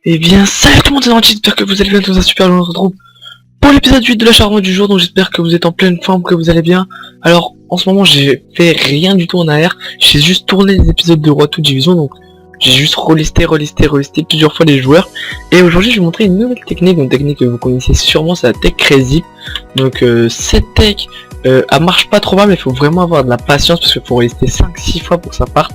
Eh bien, salut tout le monde, c'est Nancy, j'espère que vous allez bien, tout ça super, on se retrouve pour l'épisode 8 de la charme du jour, donc j'espère que vous êtes en pleine forme, que vous allez bien. Alors, en ce moment, j'ai fait rien du tout en AR, j'ai juste tourné les épisodes de Roi Tout Division, donc j'ai juste relisté plusieurs fois les joueurs. Et aujourd'hui, je vais vous montrer une nouvelle technique, une technique que vous connaissez sûrement, c'est la tech Crazy. Donc, cette tech, elle marche pas trop mal, mais il faut vraiment avoir de la patience, parce qu'il faut relister 5-6 fois pour que ça parte.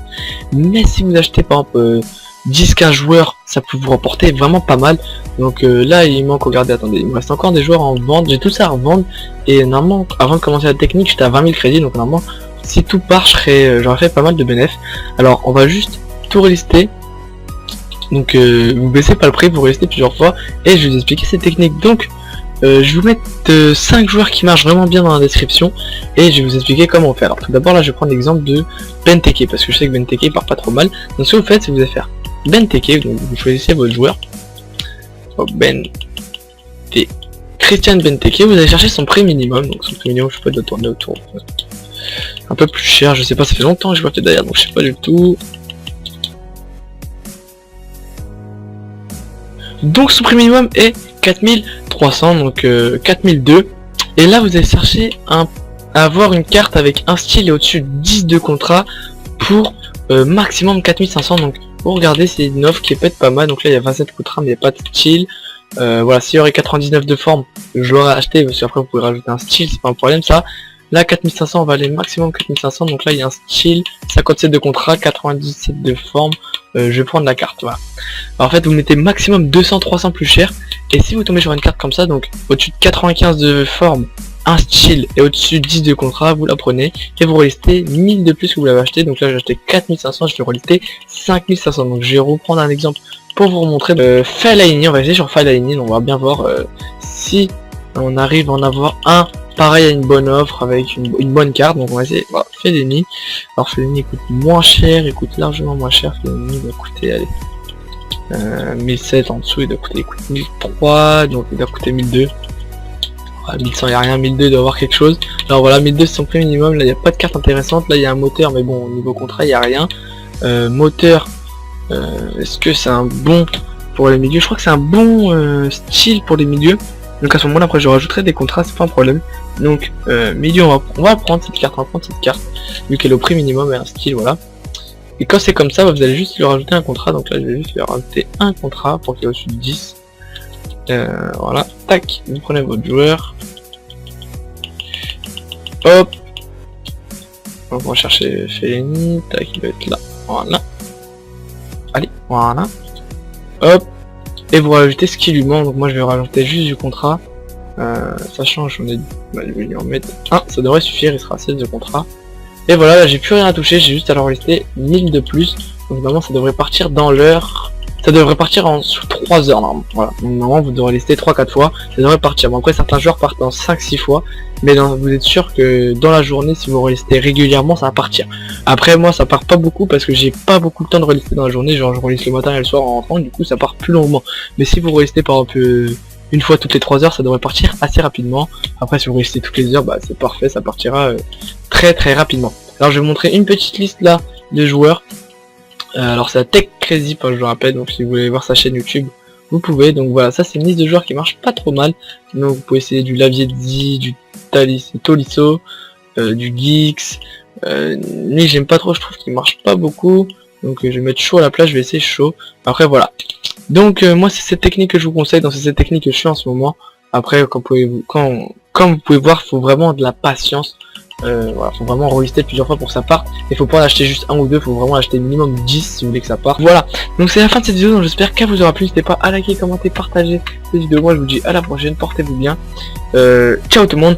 Mais si vous achetez par exemple 10-15 joueurs, ça peut vous rapporter vraiment pas mal. Donc là il manque, regardez, attendez, il me reste encore des joueurs en vente, j'ai tout ça à revendre. Et normalement, avant de commencer la technique, j'étais à 20 000 crédits, donc normalement, si tout part, j'aurais fait pas mal de bénéfices. Alors on va juste tout relister. Donc vous baissez pas le prix, vous relistez plusieurs fois, et je vais vous expliquer ces techniques. Donc je vais vous mettre 5 joueurs qui marchent vraiment bien dans la description, et je vais vous expliquer comment faire. Alors tout d'abord là je vais prendre l'exemple de Benteke, parce que je sais que Benteke il part pas trop mal. Donc ce que vous faites, c'est que vous allez faire Benteke, donc vous choisissez votre joueur, Christian Benteke, vous allez chercher son prix minimum, donc son prix minimum je sais pas, de tourner autour, un peu plus cher, je sais pas, ça fait longtemps que je vois peut-être derrière, donc je sais pas du tout. Donc son prix minimum est 4300, donc 4002, et là vous allez chercher à avoir une carte avec un style et au-dessus 10 de contrat pour maximum 4500. Donc vous regardez, c'est une offre qui est peut-être pas mal. Donc là il y a 27 contrats mais il n'y a pas de style. Voilà, s'il y aurait 99 de forme, je l'aurais acheté, parce qu'après vous pouvez rajouter un style, c'est pas un problème ça. Là 4500, on va aller maximum 4500, donc là il y a un style, 57 de contrat, 97 de forme. Je vais prendre la carte, voilà. Alors, en fait vous mettez maximum 200-300 plus cher, et si vous tombez sur une carte comme ça, donc au-dessus de 95 de forme, un style, et au-dessus de 10 de contrat, vous la prenez et vous relistez 1000 de plus que vous l'avez acheté. Donc là j'ai acheté 4500, je vais relister 5500. Donc je vais reprendre un exemple pour vous remontrer. Fellaini, on va essayer sur Fellaini, on va bien voir si on arrive à en avoir un pareil à une bonne offre avec une bonne carte. Donc on va essayer. Voilà, Fellaini. Alors Fellaini coûte moins cher, il coûte largement moins cher. Fellaini va coûter, allez, 1007 en dessous, il coûte 1003, donc il va coûter 1002. 1100 il y a rien, 1002 il doit avoir quelque chose. Alors voilà, 1002 c'est son prix minimum, là il n'y a pas de carte intéressante, là il y a un moteur, mais bon au niveau contrat il n'y a rien. Moteur, est-ce que c'est un bon pour les milieux? Je crois que c'est un bon style pour les milieux. Donc à ce moment là, après je rajouterai des contrats, c'est pas un problème. Donc milieu, on va prendre cette carte, vu qu'elle est au prix minimum et un style, voilà. Et quand c'est comme ça, vous allez juste lui rajouter un contrat. Donc là je vais juste lui rajouter un contrat pour qu'il est au-dessus de 10. Voilà, tac, vous prenez votre joueur, hop, on va chercher Fellaini, tac, il va être là, voilà, allez, voilà, hop, et vous rajoutez ce qui lui manque. Donc moi je vais rajouter juste du contrat, ça change, je vais lui en mettre un, ça devrait suffire, il sera 16 de contrat, et voilà, là j'ai plus rien à toucher, j'ai juste à leur lister 1000 de plus, donc normalement ça devrait partir dans l'heure. Ça devrait partir en sous 3 heures normalement. Voilà. Donc normalement vous devrez lister 3-4 fois. Ça devrait partir. Bon, après certains joueurs partent en 5-6 fois. Mais vous êtes sûr que dans la journée, si vous relistez régulièrement, ça va partir. Après moi ça part pas beaucoup parce que j'ai pas beaucoup de temps de relister dans la journée. Genre je reliste le matin et le soir en rentrant. Du coup ça part plus longuement. Mais si vous relistez par exemple une fois toutes les 3 heures, ça devrait partir assez rapidement. Après si vous relistez toutes les heures, bah c'est parfait. Ça partira très rapidement. Alors je vais vous montrer une petite liste là de joueurs. Alors c'est la Tech Crazy, je le rappelle, donc si vous voulez voir sa chaîne YouTube, vous pouvez. Donc voilà, ça c'est une liste de joueurs qui marche pas trop mal. Donc vous pouvez essayer du Laviezzi, du Tolisso, du Geeks. Lui j'aime pas trop, je trouve qu'il marche pas beaucoup. Donc je vais mettre chaud à la place, je vais essayer chaud. Après voilà. Donc moi c'est cette technique que je vous conseille, donc c'est cette technique que je fais en ce moment. Après comme vous pouvez voir, il faut vraiment de la patience. Voilà, faut vraiment relister plusieurs fois pour que ça parte. Il faut pas en acheter juste un ou deux, faut vraiment acheter minimum 10 si vous voulez que ça parte. Voilà, donc c'est la fin de cette vidéo, donc j'espère qu'elle vous aura plu. N'hésitez pas à liker, commenter, partager cette vidéo. Moi je vous dis à la prochaine, portez-vous bien. Ciao tout le monde,